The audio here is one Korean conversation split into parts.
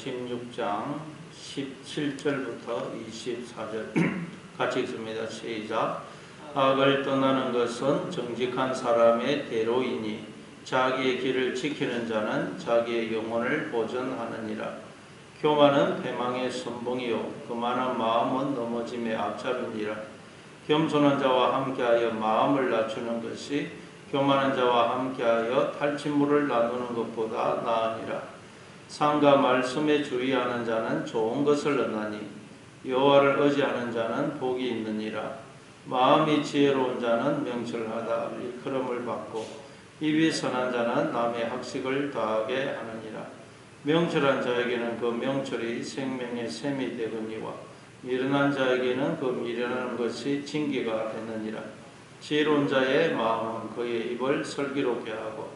16장 17절부터 24절 같이 읽습니다. 시작. 악을 떠나는 것은 정직한 사람의 대로이니 자기의 길을 지키는 자는 자기의 영혼을 보전하느니라. 교만은 패망의 선봉이요 그만한 마음은 넘어짐의 앞잡이니라. 겸손한 자와 함께하여 마음을 낮추는 것이 교만한 자와 함께하여 탈취물을 나누는 것보다 나으니라. 상과 말씀에 주의하는 자는 좋은 것을 얻나니 여호와를 의지하는 자는 복이 있느니라. 마음이 지혜로운 자는 명철하다 일컬음을 받고 입이 선한 자는 남의 학식을 더하게 하느니라. 명철한 자에게는 그 명철이 생명의 샘이 되거니와 미련한 자에게는 그 미련한 것이 징계가 되느니라. 지혜로운 자의 마음은 그의 입을 슬기롭게 하고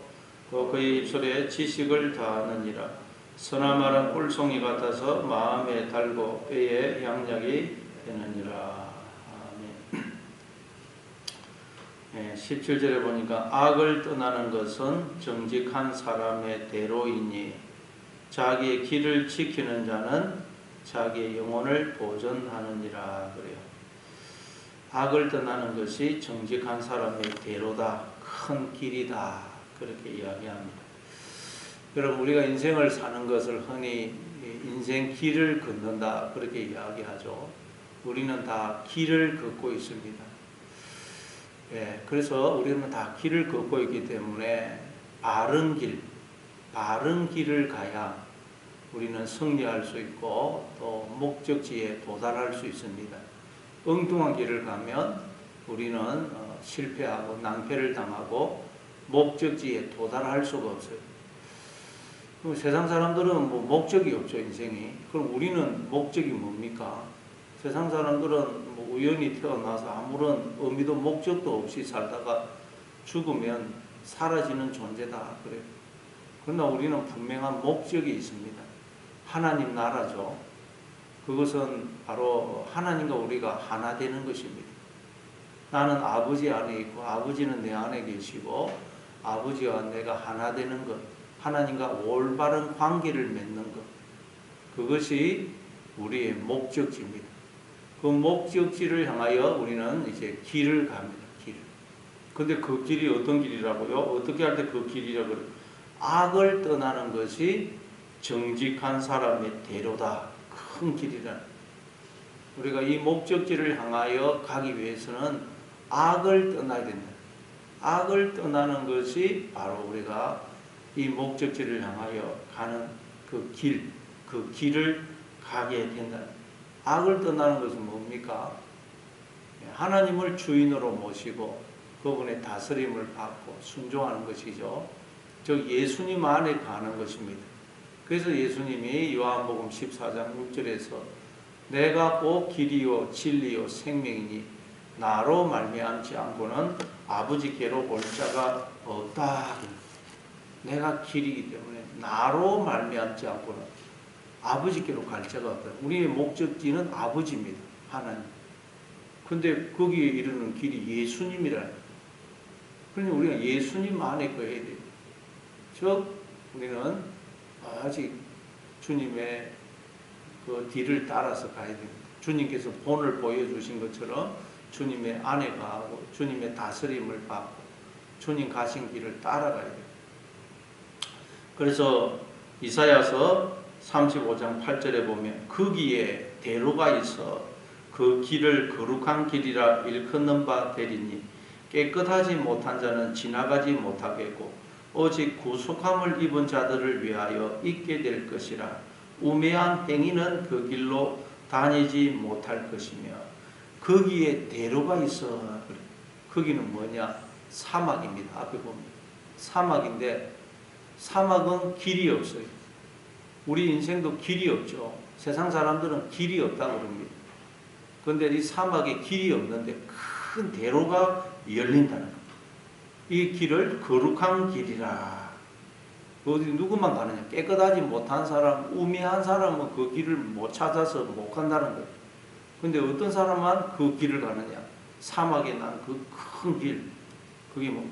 또 그의 입술에 지식을 다하느니라. 선한 말은 꿀송이 같아서 마음에 달고 뼈에 양약이 되느니라. 아멘. 네, 17절에 보니까 악을 떠나는 것은 정직한 사람의 대로이니 자기의 길을 지키는 자는 자기의 영혼을 보전하느니라 그래요. 악을 떠나는 것이 정직한 사람의 대로다, 큰 길이다 그렇게 이야기합니다. 여러분, 우리가 인생을 사는 것을 흔히 인생 길을 걷는다 그렇게 이야기하죠. 우리는 다 길을 걷고 있습니다. 그래서 우리는 다 길을 걷고 있기 때문에 바른 길을 가야 우리는 승리할 수 있고 또 목적지에 도달할 수 있습니다. 엉뚱한 길을 가면 우리는 실패하고 낭패를 당하고 목적지에 도달할 수가 없어요. 세상 사람들은 목적이 없죠, 인생이. 그럼 우리는 목적이 뭡니까? 세상 사람들은 우연히 태어나서 아무런 의미도 목적도 없이 살다가 죽으면 사라지는 존재다 그래요. 그러나 우리는 분명한 목적이 있습니다. 하나님 나라죠. 그것은 바로 하나님과 우리가 하나 되는 것입니다. 나는 아버지 안에 있고 아버지는 내 안에 계시고 아버지와 내가 하나 되는 것, 하나님과 올바른 관계를 맺는 것, 그것이 우리의 목적지입니다. 그 목적지를 향하여 우리는 이제 길을 갑니다. 길. 근데 그 길이 어떤 길이라고요? 어떻게 할 때 그 길이라고 그래요? 악을 떠나는 것이 정직한 사람의 대로다. 큰 길이라. 우리가 이 목적지를 향하여 가기 위해서는 악을 떠나야 된다. 악을 떠나는 것이 바로 우리가 이 목적지를 향하여 가는 그 길을 가게 된다. 악을 떠나는 것은 뭡니까? 하나님을 주인으로 모시고 그분의 다스림을 받고 순종하는 것이죠. 즉 예수님 안에 가는 것입니다. 그래서 예수님이 요한복음 14장 6절에서 내가 곧 길이요 진리요 생명이니 나로 말미암지 않고는 아버지께로 올 자가 없다. 내가 길이기 때문에 나로 말미암지 않고는 아버지께로 갈 자가 없다. 우리의 목적지는 아버지입니다. 하나님. 근데 거기에 이르는 길이 예수님이라는. 그러니 우리가 예수님 안에 거해야 돼요. 즉 우리는 아직 주님의 그 뒤를 따라서 가야 됩니다. 주님께서 본을 보여주신 것처럼 주님의 안에 가고 주님의 다스림을 받고 주님 가신 길을 따라가야 돼요. 그래서 이사야서 35장 8절에 보면 거기에 대로가 있어 그 길을 거룩한 길이라 일컫는 바 되리니 깨끗하지 못한 자는 지나가지 못하겠고 오직 구속함을 입은 자들을 위하여 있게 될 것이라. 우매한 행위는 그 길로 다니지 못할 것이며 거기에 대로가 있어. 거기는 뭐냐? 사막입니다. 앞에 보면 사막인데 사막은 길이 없어요. 우리 인생도 길이 없죠. 세상 사람들은 길이 없다고 그럽니다. 그런데 이 사막에 길이 없는데 큰 대로가 열린다는 겁니다. 이 길을 거룩한 길이라. 어디 누구만 가느냐? 깨끗하지 못한 사람, 우매한 사람은 그 길을 못 찾아서 못 간다는 거예요. 그런데 어떤 사람만 그 길을 가느냐? 사막에 난 그 큰 길, 그게 뭐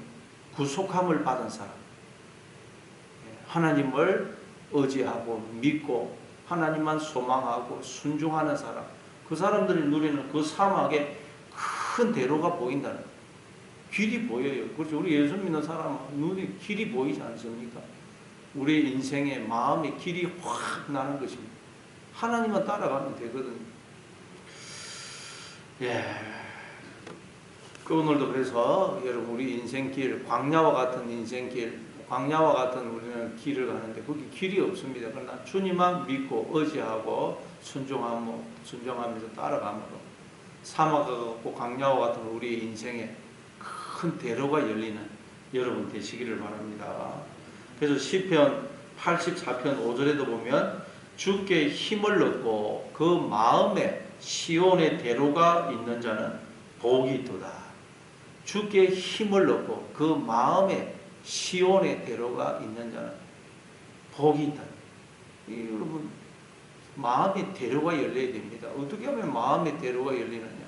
구속함을 받은 사람. 하나님을 의지하고 믿고 하나님만 소망하고 순종하는 사람, 그 사람들이 누리는 그 사막에 큰 대로가 보인다는 거예요. 길이 보여요. 그렇죠. 우리 예수 믿는 사람은 눈에 길이 보이지 않습니까? 우리 인생의 마음의 길이 확 나는 것입니다. 하나님만 따라가면 되거든요. 예. 그 오늘도 그래서 여러분 우리 인생길, 광야와 같은 인생길, 광야와 같은 우리는 길을 가는데 거기 길이 없습니다. 그러나 주님만 믿고 의지하고 순종하면서 따라가므로 사막과 같고 광야와 같은 우리 인생에 큰 대로가 열리는 여러분 되시기를 바랍니다. 그래서 시편 84편 5절에도 보면 주께 힘을 얻고 그 마음에 시온의 대로가 있는 자는 복이 있도다. 주께 힘을 얻고 그 마음에 시온의 대로가 있는 자는 복이 있다. 여러분 마음의 대로가 열려야 됩니다. 어떻게 하면 마음의 대로가 열리느냐?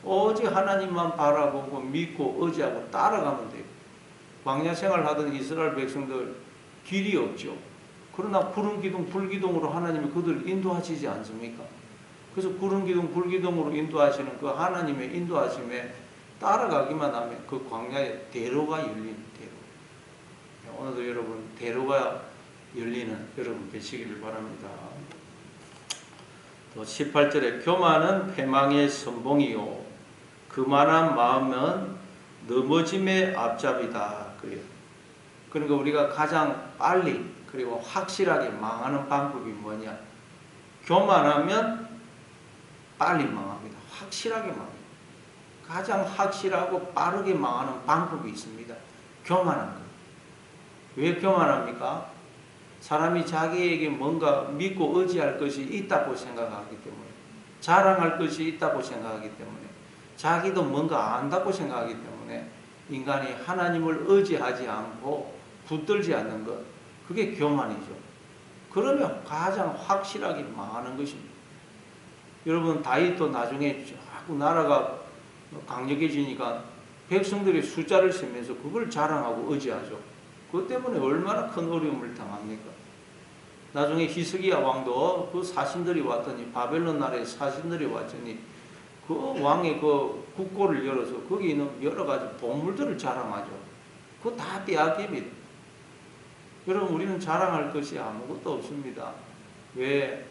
오직 하나님만 바라보고 믿고 의지하고 따라가면 돼요. 광야 생활하던 이스라엘 백성들 길이 없죠. 그러나 구름 기둥 불기둥으로 하나님이 그들을 인도하시지 않습니까? 그래서 구름 기둥 불기둥으로 인도하시는 그 하나님의 인도하심에 따라가기만 하면 그 광야에 대로가 열리는 대로. 오늘도 여러분 대로가 열리는 여러분 되시기를 바랍니다. 또 18절에 교만은 패망의 선봉이요 그만한 마음은 넘어짐의 앞잡이다. 그래요. 그러니까 우리가 가장 빨리 그리고 확실하게 망하는 방법이 뭐냐? 교만하면 빨리 망합니다. 확실하게 망합니다. 가장 확실하고 빠르게 망하는 방법이 있습니다. 교만한 것. 왜 교만합니까? 사람이 자기에게 뭔가 믿고 의지할 것이 있다고 생각하기 때문에, 자랑할 것이 있다고 생각하기 때문에, 자기도 뭔가 안다고 생각하기 때문에 인간이 하나님을 의지하지 않고 붙들지 않는 것, 그게 교만이죠. 그러면 가장 확실하게 망하는 것입니다. 여러분 다윗도 나중에 자꾸 나라가 강력해지니까 백성들의 숫자를 세면서 그걸 자랑하고 의지하죠. 그것 때문에 얼마나 큰 어려움을 당합니까? 나중에 히스기야 왕도 그 사신들이 왔더니 바벨론 나라의 사신들이 왔더니 그 왕의 그 국고를 열어서 거기 있는 여러 가지 보물들을 자랑하죠. 그거 다 빼앗깁니다. 여러분 우리는 자랑할 것이 아무것도 없습니다. 왜?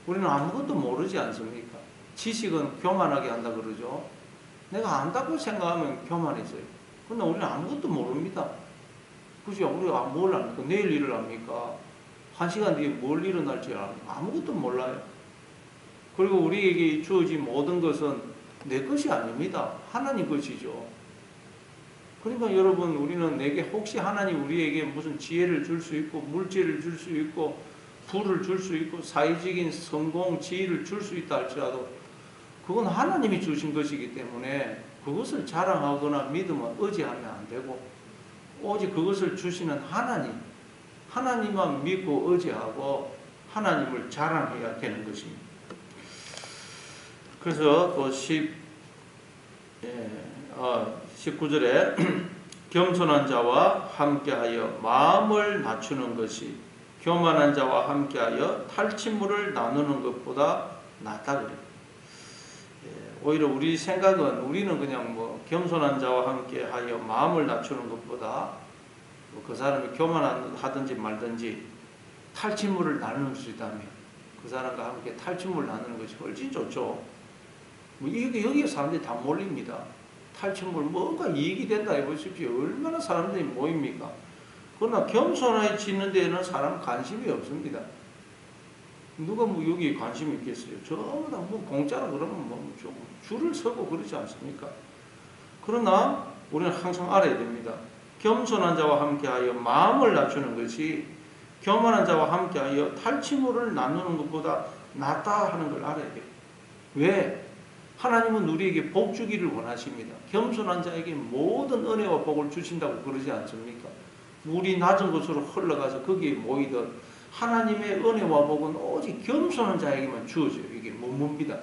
우리는 아무것도 모르지 않습니까? 지식은 교만하게 한다 그러죠. 내가 안다고 생각하면 교만해져요. 그러나 우리는 아무것도 모릅니다. 그죠? 우리가 뭘 압니까? 내일 일을 압니까? 1시간 뒤에 뭘 일어날지 아무것도 몰라요. 그리고 우리에게 주어진 모든 것은 내 것이 아닙니다. 하나님 것이죠. 그러니까 여러분 우리는 내게 혹시 하나님 우리에게 무슨 지혜를 줄 수 있고 물질을 줄 수 있고 부를 줄 수 있고 사회적인 성공, 지위를 줄 수 있다 할지라도 그건 하나님이 주신 것이기 때문에 그것을 자랑하거나 믿으면 의지하면 안 되고 오직 그것을 주시는 하나님만 믿고 의지하고 하나님을 자랑해야 되는 것입니다. 그래서 또 19절에 겸손한 자와 함께하여 마음을 낮추는 것이 교만한 자와 함께하여 탈취물을 나누는 것보다 낫다 그래요. 오히려 우리 생각은 우리는 그냥 뭐 겸손한 자와 함께하여 마음을 낮추는 것보다 그 사람이 교만하든지 말든지 탈취물을 나누는 수 있다면 그 사람과 함께 탈취물을 나누는 것이 훨씬 좋죠. 뭐 여기에 사람들이 다 몰립니다. 탈취물 뭔가 이익이 된다 해보십시오. 얼마나 사람들이 모입니까? 그러나 겸손해지는 데에는 사람 관심이 없습니다. 누가 뭐 여기에 관심이 있겠어요? 전부 다 뭐 공짜로 그러면 뭐 좀 줄을 서고 그러지 않습니까? 그러나 우리는 항상 알아야 됩니다. 겸손한 자와 함께하여 마음을 낮추는 것이 교만한 자와 함께하여 탈취물을 나누는 것보다 낫다 하는 걸 알아야 돼요. 왜? 하나님은 우리에게 복 주기를 원하십니다. 겸손한 자에게 모든 은혜와 복을 주신다고 그러지 않습니까? 물이 낮은 곳으로 흘러가서 거기에 모이듯 하나님의 은혜와 복은 오직 겸손한 자에게만 주어져요. 이게 문문입니다.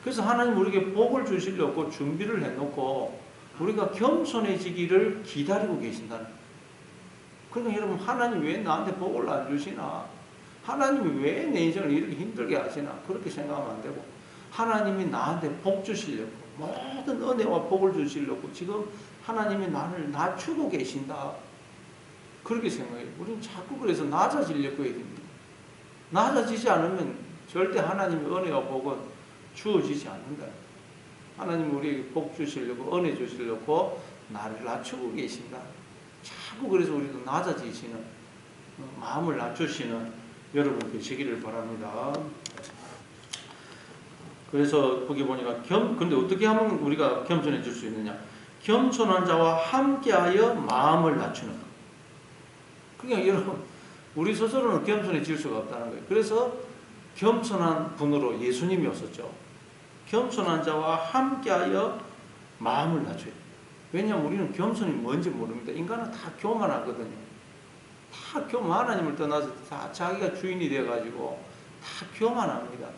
그래서 하나님 우리에게 복을 주시려고 준비를 해놓고 우리가 겸손해지기를 기다리고 계신다는 거예요. 그러니까 여러분 하나님 왜 나한테 복을 안 주시나? 하나님이 왜 내 인생을 이렇게 힘들게 하시나 그렇게 생각하면 안 되고, 하나님이 나한테 복 주시려고, 모든 은혜와 복을 주시려고 지금 하나님이 나를 낮추고 계신다, 그렇게 생각해요. 우리는 자꾸 그래서 낮아지려고 해야 됩니다. 낮아지지 않으면 절대 하나님의 은혜와 복은 주어지지 않는다. 하나님이 우리에게 복 주시려고, 은혜 주시려고 나를 낮추고 계신다. 자꾸 그래서 우리도 낮아지시는, 마음을 낮추시는 여러분 되시기를 바랍니다. 그래서 거기 보니까 근데 어떻게 하면 우리가 겸손해질 수 있느냐? 겸손한 자와 함께하여 마음을 낮추는 것. 그러니까 여러분, 우리 스스로는 겸손해질 수가 없다는 거예요. 그래서 겸손한 분으로 예수님이 오셨죠. 겸손한 자와 함께하여 마음을 낮춰요. 왜냐하면 우리는 겸손이 뭔지 모릅니다. 인간은 다 교만하거든요. 다 하나님을 떠나서 다 자기가 주인이 돼가지고 다 교만합니다.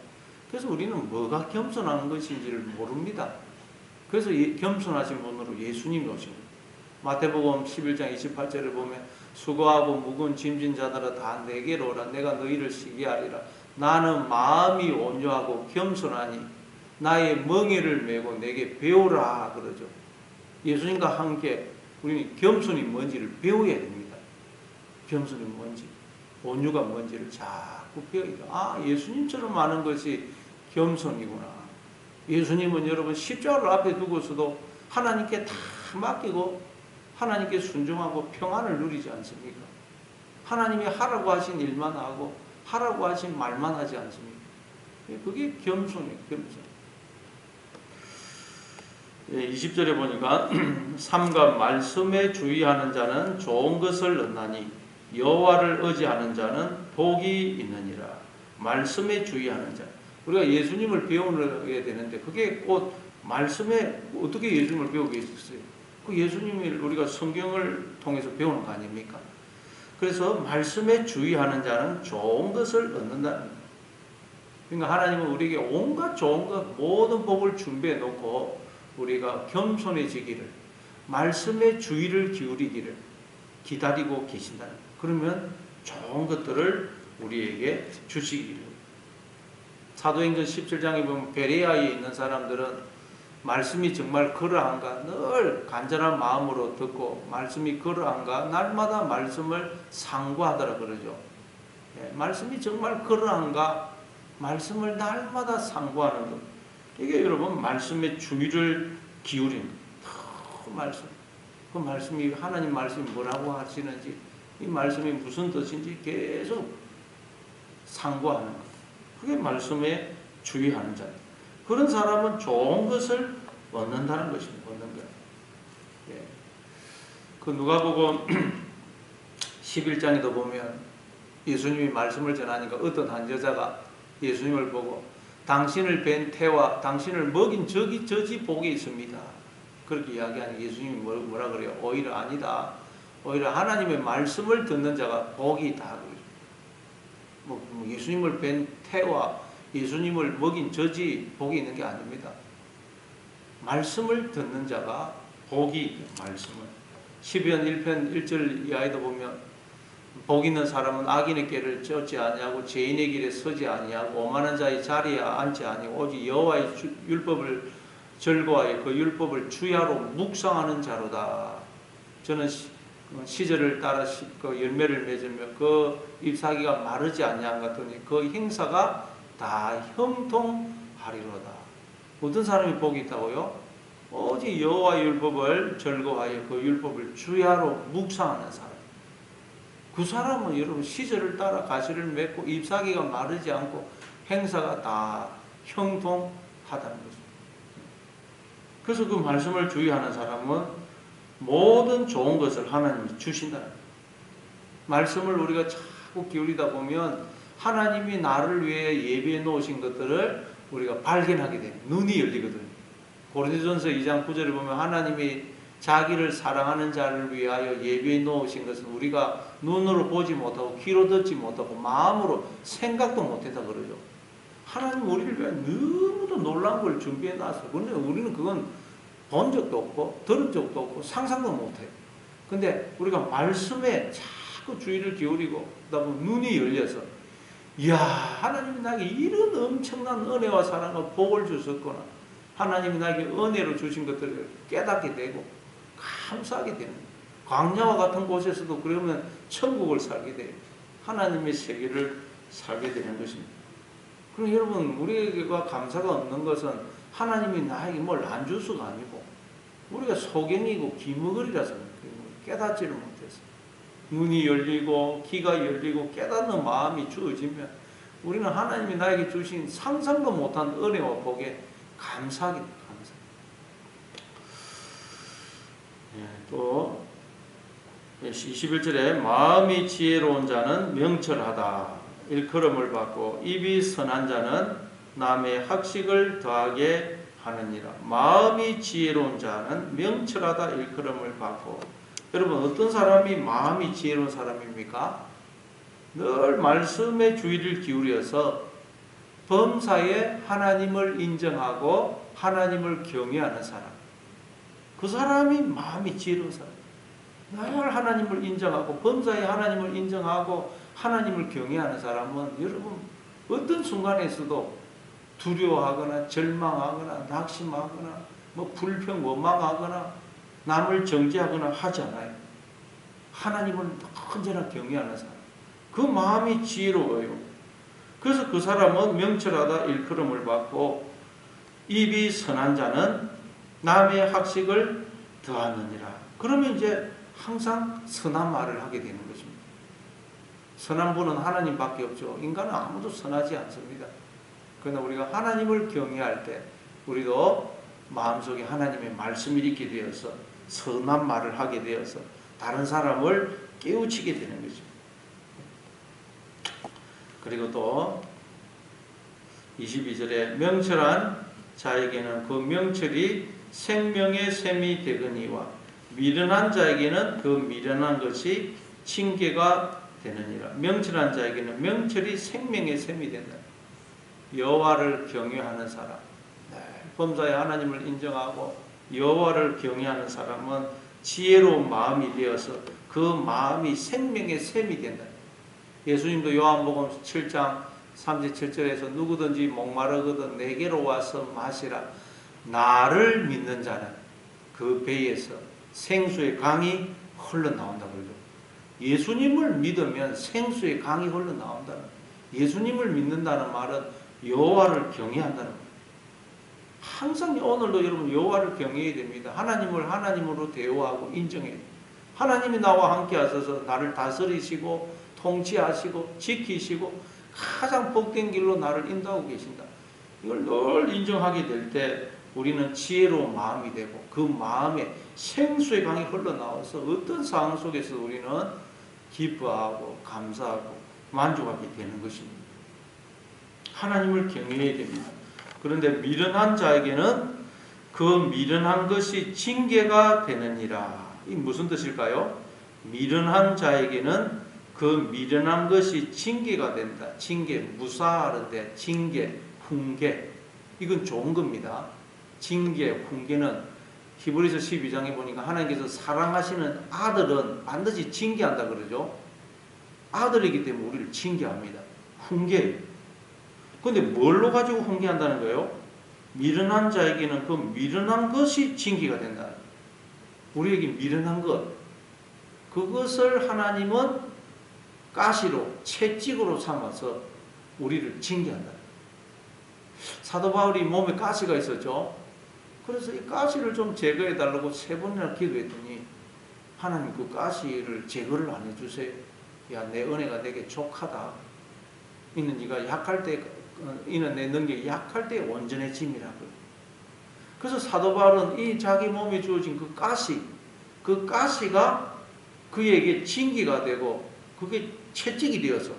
그래서 우리는 뭐가 겸손한 것인지를 모릅니다. 그래서 겸손하신 분으로 예수님이 오신 거예요. 마태복음 11장 28절을 보면 수고하고 무거운 짐진 자들아 다 내게로 오라. 내가 너희를 쉬게 하리라. 나는 마음이 온유하고 겸손하니 나의 멍에를 메고 내게 배우라 그러죠. 예수님과 함께 우리는 겸손이 뭔지를 배워야 됩니다. 겸손이 뭔지, 온유가 뭔지를 자꾸 배워야 돼요. 아, 예수님처럼 하는 것이 겸손이구나. 예수님은 여러분 십자가를 앞에 두고서도 하나님께 다 맡기고 하나님께 순종하고 평안을 누리지 않습니까? 하나님이 하라고 하신 일만 하고 하라고 하신 말만 하지 않습니까? 그게 겸손이에요. 겸손. 20절에 보니까 삼가 말씀에 주의하는 자는 좋은 것을 얻나니 여호와를 의지하는 자는 복이 있느니라. 말씀에 주의하는 자. 우리가 예수님을 배워야 되는데 그게 곧 말씀에 어떻게 예수님을 배우게 있었어요? 그 예수님을 우리가 성경을 통해서 배우는 거 아닙니까? 그래서 말씀에 주의하는 자는 좋은 것을 얻는다는 거예요. 그러니까 하나님은 우리에게 온갖 좋은 것, 모든 복을 준비해 놓고 우리가 겸손해지기를, 말씀에 주의를 기울이기를 기다리고 계신다는 거예요. 그러면 좋은 것들을 우리에게 주시기를. 사도행전 17장에 보면 베레아에 있는 사람들은 말씀이 정말 그러한가 늘 간절한 마음으로 듣고 말씀이 그러한가 날마다 말씀을 상고하더라 그러죠. 말씀이 정말 그러한가 말씀을 날마다 상고하는 것. 이게 여러분 말씀에 주의를 기울이는 그 말씀. 그 말씀이 하나님 말씀이 뭐라고 하시는지 이 말씀이 무슨 뜻인지 계속 상고하는 것. 그게 말씀에 주의하는 자. 그런 사람은 좋은 것을 얻는다는 것입니다. 얻는 거예요. 예. 그 누가복음 11장에도 보면 예수님이 말씀을 전하니까 어떤 한 여자가 예수님을 보고 당신을 뵌 태와 당신을 먹인 저지 복이 있습니다. 그렇게 이야기하니 예수님이 뭐라 그래요? 오히려 아니다. 오히려 하나님의 말씀을 듣는 자가 복이 있다. 예수님을 뵌 태와 예수님을 먹인 저지 복이 있는 게 아닙니다. 말씀을 듣는 자가 복이 있는 말씀을. 시편 1편 1절 이하에도 보면 복 있는 사람은 악인의 길을 쫓지 아니하고 죄인의 길에 서지 아니하고 오만한 자의 자리에 앉지 아니하고 오직 여호와의 율법을 즐거워하여 그 율법을 주야로 묵상하는 자로다. 저는 시절을 따라 그 열매를 맺으며 그 잎사귀가 마르지 아니한 같으니 그 행사가 다 형통하리로다. 어떤 사람이 복이 있다고요? 오직 여호와의 율법을 즐거워하여 그 율법을 주야로 묵상하는 사람. 그 사람은 여러분 시절을 따라 가시를 맺고 잎사귀가 마르지 않고 행사가 다 형통하다는 것입니다. 그래서 그 말씀을 주의하는 사람은 모든 좋은 것을 하나님이 주신다는 거예요. 말씀을 우리가 자꾸 기울이다 보면 하나님이 나를 위해 예비해 놓으신 것들을 우리가 발견하게 돼요. 눈이 열리거든요. 고린도전서 2장 9절을 보면 하나님이 자기를 사랑하는 자를 위하여 예비해 놓으신 것은 우리가 눈으로 보지 못하고 귀로 듣지 못하고 마음으로 생각도 못했다 그러죠. 하나님 우리를 위해 너무도 놀라운 걸 준비해 놨어요. 그런데 우리는 그건 본 적도 없고 들은 적도 없고 상상도 못해요. 근데 우리가 말씀에 자꾸 주의를 기울이고 그다음에 눈이 열려서 이야, 하나님이 나에게 이런 엄청난 은혜와 사랑과 복을 주셨구나. 하나님이 나에게 은혜로 주신 것들을 깨닫게 되고 감사하게 되는 거예요. 광야와 같은 곳에서도 그러면 천국을 살게 돼요. 하나님의 세계를 살게 되는 것입니다. 그럼 여러분, 우리에게가 감사가 없는 것은 하나님이 나에게 뭘 안 주수가 아니고 우리가 소경이고 기머거리라서 깨닫지를 못해서 눈이 열리고 귀가 열리고 깨닫는 마음이 주어지면 우리는 하나님이 나에게 주신 상상도 못한 은혜와 복에 감사하게 됩니다. 감사. 또 21절에 마음이 지혜로운 자는 명철하다. 일컬음을 받고 입이 선한 자는 남의 학식을 더하게 하느니라. 마음이 지혜로운 자는 명철하다. 일컬음을 받고. 여러분, 어떤 사람이 마음이 지혜로운 사람입니까? 늘 말씀에 주의를 기울여서 범사에 하나님을 인정하고 하나님을 경외하는 사람. 그 사람이 마음이 지혜로운 사람. 늘 하나님을 인정하고 범사에 하나님을 인정하고 하나님을 경외하는 사람은 여러분 어떤 순간에서도 두려워하거나 절망하거나 낙심하거나 불평 원망하거나 남을 정죄하거나 하지 않아요. 하나님을 언제나 경외하는 사람. 그 마음이 지혜로워요. 그래서 그 사람은 명철하다 일컬음을 받고 입이 선한 자는 남의 학식을 더하느니라. 그러면 이제 항상 선한 말을 하게 되는 것입니다. 선한 분은 하나님밖에 없죠. 인간은 아무도 선하지 않습니다. 그러나 우리가 하나님을 경외할 때 우리도 마음속에 하나님의 말씀이 있게 되어서 선한 말을 하게 되어서 다른 사람을 깨우치게 되는 것입니다. 그리고 또 22절에 명철한 자에게는 그 명철이 생명의 샘이 되거니와 미련한 자에게는 그 미련한 것이 징계가 되느니라. 명철한 자에게는 명철이 생명의 샘이 된다. 여호와를 경외하는 사람, 범사에 하나님을 인정하고 여호와를 경외하는 사람은 지혜로운 마음이 되어서 그 마음이 생명의 샘이 된다. 예수님도 요한복음 7장 37절에서 누구든지 목마르거든 내게로 와서 마시라. 나를 믿는 자는 그 배에서 생수의 강이 흘러나온다 그러죠. 예수님을 믿으면 생수의 강이 흘러나온다는, 예수님을 믿는다는 말은 여호와를 경외한다는 거예요. 항상 오늘도 여러분 여호와를 경외해야 됩니다. 하나님을 하나님으로 대우하고 인정해야 돼요. 하나님이 나와 함께 하셔서 나를 다스리시고 통치하시고 지키시고 가장 복된 길로 나를 인도하고 계신다. 이걸 늘 인정하게 될 때 우리는 지혜로운 마음이 되고 그 마음에 생수의 강이 흘러나와서 어떤 상황 속에서 우리는 기뻐하고 감사하고 만족하게 되는 것입니다. 하나님을 경외해야 됩니다. 그런데 미련한 자에게는 그 미련한 것이 징계가 되느니라. 이 무슨 뜻일까요? 미련한 자에게는 그 미련한 것이 징계가 된다. 징계, 무사하는데 징계, 훈계. 이건 좋은 겁니다. 징계, 훈계는 히브리서 12장에 보니까 하나님께서 사랑하시는 아들은 반드시 징계한다 그러죠. 아들이기 때문에 우리를 징계합니다. 훈계예요. 그런데 뭘로 가지고 훈계한다는 거예요? 미련한 자에게는 그 미련한 것이 징계가 된다. 우리에게 미련한 것, 그것을 하나님은 가시로, 채찍으로 삼아서 우리를 징계한다. 사도 바울이 몸에 가시가 있었죠. 그래서 이 가시를 좀 제거해 달라고 3번이나 기도했더니 하나님 그 가시를 제거를 안 해주세요. 야, 내 은혜가 내게 족하다. 이는 네가 약할 때, 이는 내 능력이 약할 때 온전해짐이라고. 그래서 사도 바울은 이 자기 몸에 주어진 그 가시가 그에게 징계가 되고 그게 채찍이 되어서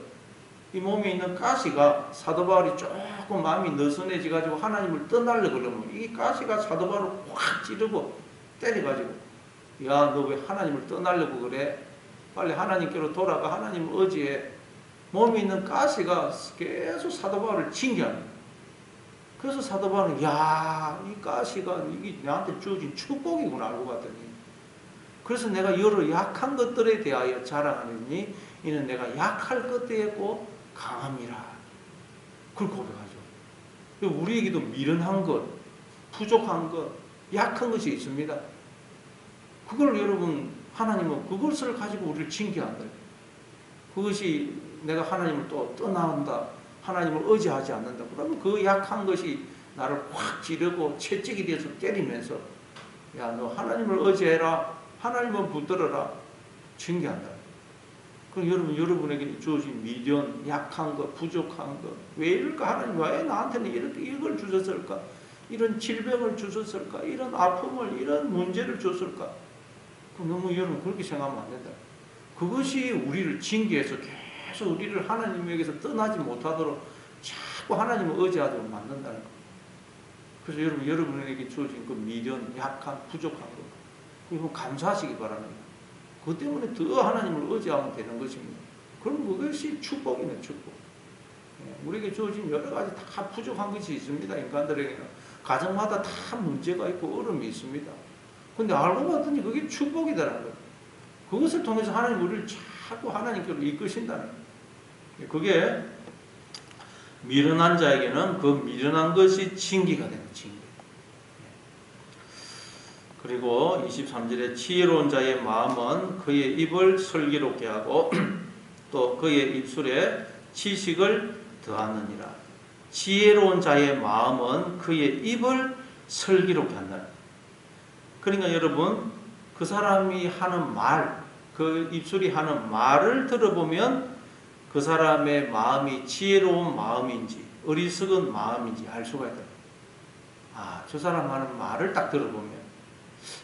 이 몸에 있는 가시가 사도 바울이 조금 마음이 느슨해져 가지고 하나님을 떠나려고 그러면 이 가시가 사도 바울을 확 찌르고 때려가지고 야, 너 왜 하나님을 떠나려고 그래? 빨리 하나님께로 돌아가. 하나님 의지해. 몸에 있는 가시가 계속 사도 바울을 징계합니다. 그래서 사도 바울은 야, 이 가시가 이게 나한테 주어진 축복이구나 알고 봤더니, 그래서 내가 여러 약한 것들에 대하여 자랑하느니 이는 내가 약할 것 되었고 강함이라. 그걸 고백하죠. 우리에게도 미련한 것, 부족한 것, 약한 것이 있습니다. 그걸 여러분, 하나님은 그것을 가지고 우리를 징계한 거예요. 그것이 내가 하나님을 또 떠나간다, 하나님을 의지하지 않는다. 그러면 그 약한 것이 나를 확 찌르고 채찍이 돼서 때리면서, 야, 너 하나님을 의지해라, 하나님을 붙들어라, 징계한다. 그럼 여러분에게 주어진 미련, 약한 것, 부족한 것, 왜 이럴까? 하나님 왜 나한테는 이걸 주셨을까? 이런 질병을 주셨을까? 이런 아픔을, 이런 문제를 줬을까? 그럼 너무 여러분 그렇게 생각하면 안 된다. 그것이 우리를 징계해서 계속 우리를 하나님에게서 떠나지 못하도록 자꾸 하나님을 의지하도록 만든다는 거. 그래서 여러분에게 주어진 그 미련, 약한, 부족한 것, 이거 감사하시기 바랍니다. 그것 때문에 더 하나님을 의지하면 되는 것입니다. 그럼 그것이 축복이네, 축복. 우리에게 주어진 여러 가지 다 부족한 것이 있습니다. 인간들에게는 가정마다 다 문제가 있고 어려움이 있습니다. 근데 알고 봤더니 그게 축복이다라는 거예요. 그것을 통해서 하나님 우리를 자꾸 하나님께로 이끄신다는 거예요. 그게 미련한 자에게는 그 미련한 것이 징계가 되는 징계. 그리고 23절에 지혜로운 자의 마음은 그의 입을 슬기롭게 하고 또 그의 입술에 지식을 더하느니라. 지혜로운 자의 마음은 그의 입을 슬기롭게 한다. 그러니까 여러분, 그 사람이 하는 말, 그 입술이 하는 말을 들어보면 그 사람의 마음이 지혜로운 마음인지 어리석은 마음인지 알 수가 있다. 아, 저 사람 하는 말을 딱 들어보면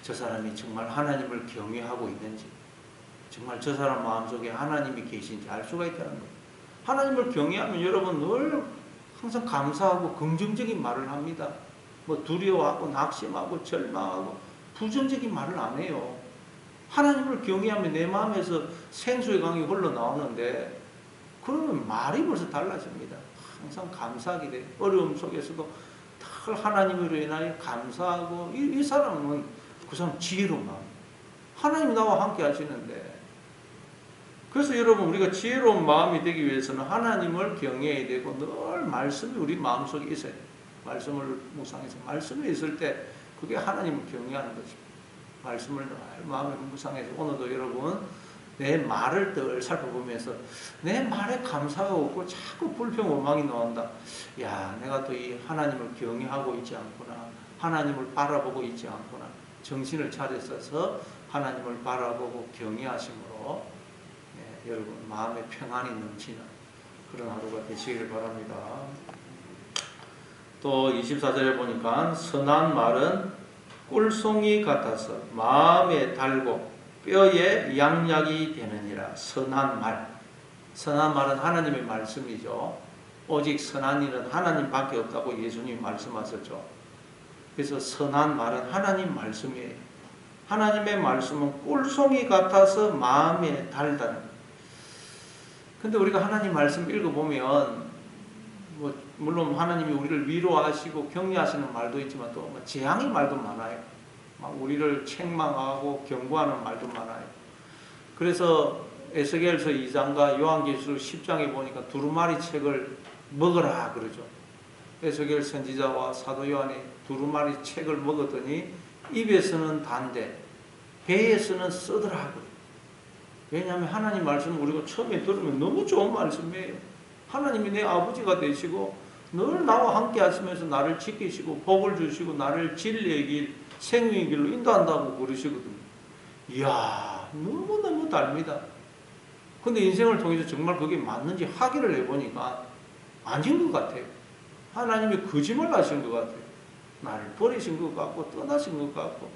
저 사람이 정말 하나님을 경외하고 있는지, 정말 저 사람 마음속에 하나님이 계신지 알 수가 있다는 거예요. 하나님을 경외하면 여러분 늘 항상 감사하고 긍정적인 말을 합니다. 뭐 두려워하고 낙심하고 절망하고 부정적인 말을 안 해요. 하나님을 경외하면 내 마음에서 생수의 강이 흘러나오는데 그러면 말이 벌써 달라집니다. 항상 감사하게 돼요. 어려움 속에서도 늘 하나님으로 인하여 감사하고 이 사람은 그 사람 지혜로운 마음. 하나님이 나와 함께 하시는데, 그래서 여러분 우리가 지혜로운 마음이 되기 위해서는 하나님을 경외해야 되고 늘 말씀이 우리 마음속에 있어요. 말씀을 묵상해서 말씀이 있을 때 그게 하나님을 경외하는 것입니다. 말씀을 늘 마음에 묵상해서 오늘도 여러분 내 말을 늘 살펴보면서 내 말에 감사가 없고 자꾸 불평 원망이 나온다. 야, 내가 또 이 하나님을 경외하고 있지 않구나. 하나님을 바라보고 있지 않구나. 정신을 차려서 하나님을 바라보고 경외하심으로 여러분 마음의 평안이 넘치는 그런 하루가 되시길 바랍니다. 또 24절에 보니까 선한 말은 꿀송이 같아서 마음에 달고 뼈에 양약이 되느니라. 선한 말. 선한 말은 하나님의 말씀이죠. 오직 선한 일은 하나님밖에 없다고 예수님이 말씀하셨죠. 그래서 선한 말은 하나님 말씀이에요. 하나님의 말씀은 꿀송이 같아서 마음에 달다는 거예요. 근데 우리가 하나님 말씀 읽어보면 뭐 물론 하나님이 우리를 위로하시고 격려하시는 말도 있지만 또 재앙의 말도 많아요. 막 우리를 책망하고 경고하는 말도 많아요. 그래서 에스겔서 2장과 요한계시록 10장에 보니까 두루마리 책을 먹으라 그러죠. 에스겔 선지자와 사도 요한이 두루마리 책을 먹었더니 입에서는 단데 배에서는 쓰더라. 왜냐하면 하나님 말씀을 우리가 처음에 들으면 너무 좋은 말씀이에요. 하나님이 내 아버지가 되시고 늘 나와 함께 하시면서 나를 지키시고 복을 주시고 나를 진리의 길, 생명의 길로 인도한다고 그러시거든요. 이야, 너무너무 답니다. 근데 인생을 통해서 정말 그게 맞는지 확인을 해보니까 아닌 것 같아요. 하나님이 거짓말 하신 것 같아요. 나를 버리신 것 같고 떠나신 것 같고.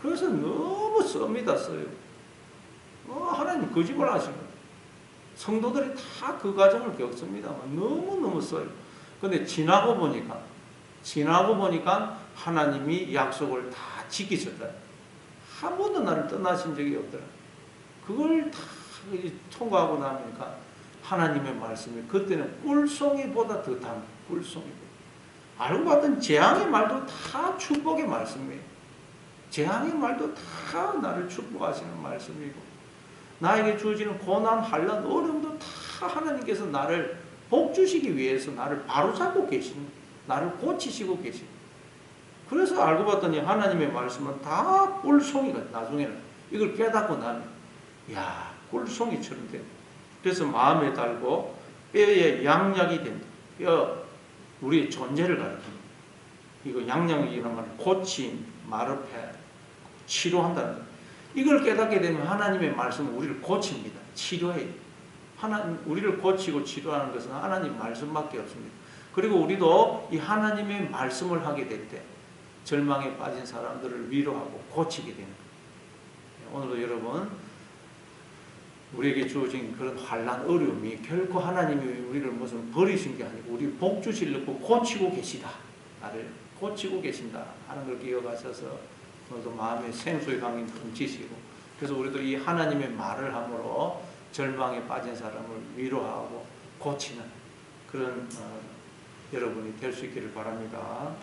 그래서 너무 씁니다. 써요. 하나님 거짓말 하신 거예요. 성도들이 다 그 과정을 겪습니다만 너무너무 써요. 근데 지나고 보니까 하나님이 약속을 다 지키셨다. 한 번도 나를 떠나신 적이 없더라. 그걸 다 통과하고 나니까 하나님의 말씀이 그때는 꿀송이보다 더 단 꿀송이보다. 알고 봤더니 재앙의 말도 다 축복의 말씀이에요. 재앙의 말도 다 나를 축복하시는 말씀이고 나에게 주어지는 고난, 환난, 어려움도 다 다 하나님께서 나를 복 주시기 위해서 나를 바로잡고 계시는, 나를 고치시고 계시는. 그래서 알고 봤더니 하나님의 말씀은 다 꿀송이가 나중에는 이걸 깨닫고 나면 야 꿀송이처럼 돼. 그래서 마음에 달고 뼈에 양약이 된다. 뼈 우리의 존재를 가리킵니다. 이거 양양이라는 말은 고침, 마르페, 치료한다는 거. 이걸 깨닫게 되면 하나님의 말씀은 우리를 고칩니다. 치료해요. 우리를 고치고 치료하는 것은 하나님 말씀밖에 없습니다. 그리고 우리도 이 하나님의 말씀을 하게 될 때 절망에 빠진 사람들을 위로하고 고치게 됩니다. 오늘도 여러분 우리에게 주어진 그런 환난, 어려움이 결코 하나님이 우리를 무슨 버리신 게 아니고 우리 복 주시려고 고치고 계시다. 나를 고치고 계신다 하는 걸 기억하셔서 오늘도 마음의 생수의 강이 넘치시고, 그래서 우리도 이 하나님의 말을 함으로 절망에 빠진 사람을 위로하고 고치는 그런 여러분이 될 수 있기를 바랍니다.